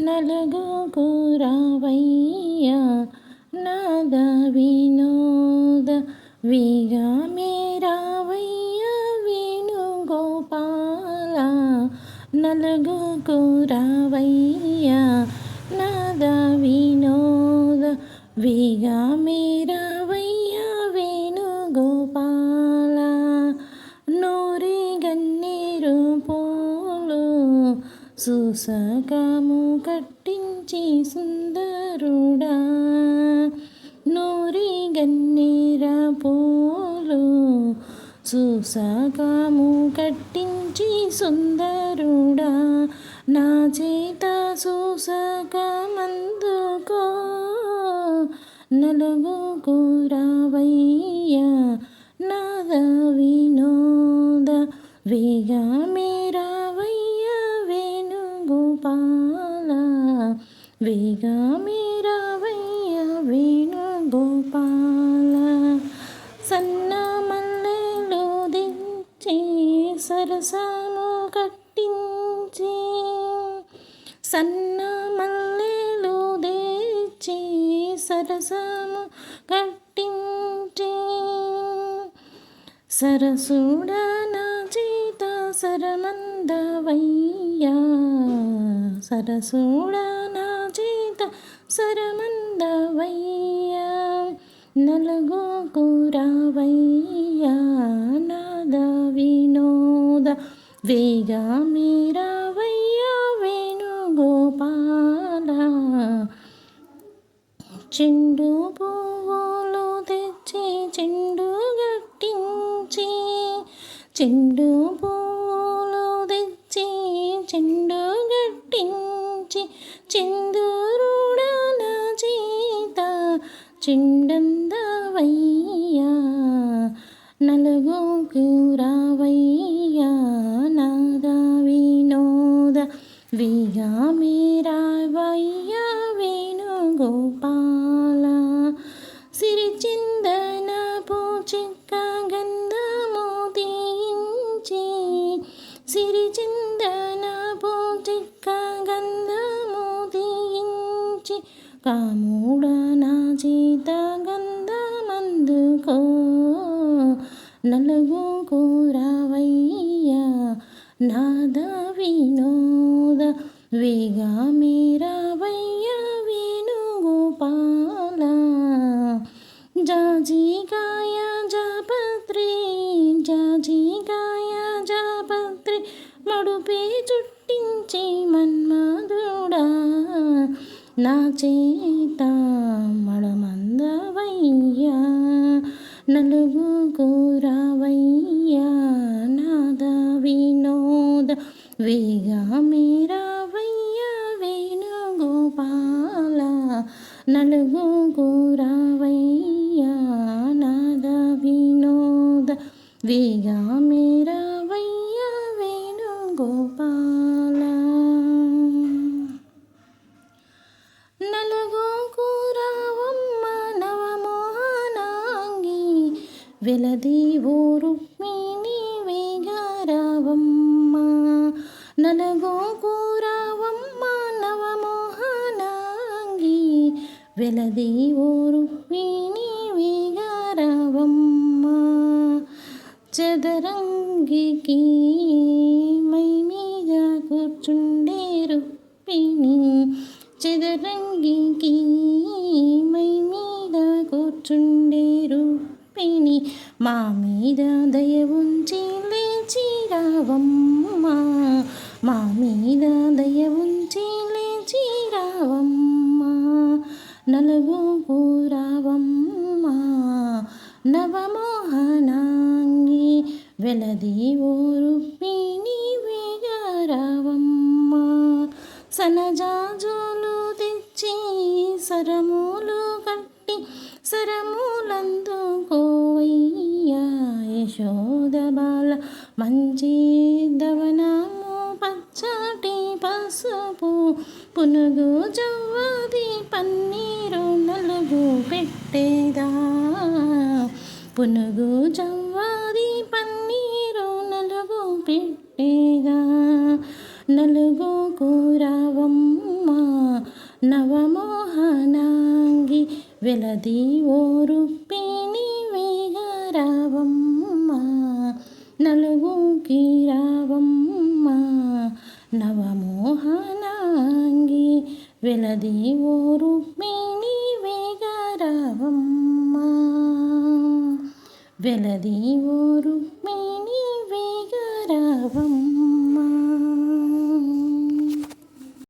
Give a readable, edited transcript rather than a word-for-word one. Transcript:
నలుగుకు రావయ్యా నాద వినోద వేగమే రావయ్యా వేణుగోపాల నలుగుకు రావయ్యా నాద వినోద వేగమే రావయ్యా వేణుగోపాల నూరి గన్నేరు పోలు సుసకము కట్టించి సుందరుడా నూరి గన్నేర పూలు సుసకము కట్టించి సుందరుడా నా చేత సుసకమందుకో నలుగుకు రావయ్యా నాద వినోద వేగమే రావయ్యా వేణుగోపాల వేగమే రావయ్యా వేణుగోపాల సన్న మల్లెలు దించి సరసము కట్టించి సన్న మల్లెలు తెచ్చి సరసము కట్టించి సరసుడా నా చేత సరమందవయ్యా సరసుడా నా చేత సరమందవయ్యా నలుగుకు రావయ్యా నాద వినోద వేగమే రావయ్యా వేణుగోపాల చెండు పువ్వులు తెచ్చి చెండు గట్టించి చెండు పువ్వులు తెచ్చి చెండు గట్టించి చెందురుడా నా చేత చెండందవయ్యా నలుగుకు రావయ్యా నాద వినోద వేగమే రావయ్యా వేణుగోపాల సిరిచిందన పూచిక్క గంధము తీయించి సిరిచిందన పూచిక్క గంధము తీయించి కాముడ నా చేత గంధమందుకో నలుగుకు రావయ్యా నాద వినోద వేగమే రావయ్యా వేణుగోపాల జాజికాయ జాపత్రి జాజికాయ జాపత్రి మడుపే చుట్టించి మన్మధుడా నా చేత మడమందవయ్యా నలుగుకు రావయ్యా నాద వినోద వేగమే రావయ్యా వేణుగోపాల నలుగుకు రావయ్యా నాద వినోద వేగమే రావయ్యా వేణుగోపాల నలుగుకు రావమ్మ నవమోహనాంగి వెలది ఓ రుక్మిణి వేగరావమ్మ నలుగుకు రావమ్మ నవమోహనాంగి వెలది ఓ రుక్మిణి వేగరావమ్మ చదరంగికి మై మీద కూర్చుండే రుక్మిణి చదరంగికి మై మీద కూర్చుండే రుక్మిణి మా మీద దయ ఉంచి లేచి రావమ్మ మా మీద దయ ఉంచి లేచి రావమ్మ నలుగుకు రావమ్మ నవమోహనాంగి వెలది ఓ రుక్మిణి వేగరావమ్మ సనజాజులు తెచ్చి సరములు కట్టి సరములందుకోవయ్యా యశోద బాల మంచి దవనము పచ్చటి పసుపు పునుగు జవ్వది పన్నీరు నలుగు పెట్టేదా పునుగు జవ్వది పన్నీరు నలుగు పెట్టేదా నలుగుకు రావమ్మ నవమోహనాంగి వెలది ఓ రుక్మిణి వేగరావమ్మ నలుగుకి రావమ్మ నవమోహనాంగి వెలది ఓ రుక్మిణి వేగరావమ్మ వెలది ఓ రుక్మిణి వేగరావమ్మ.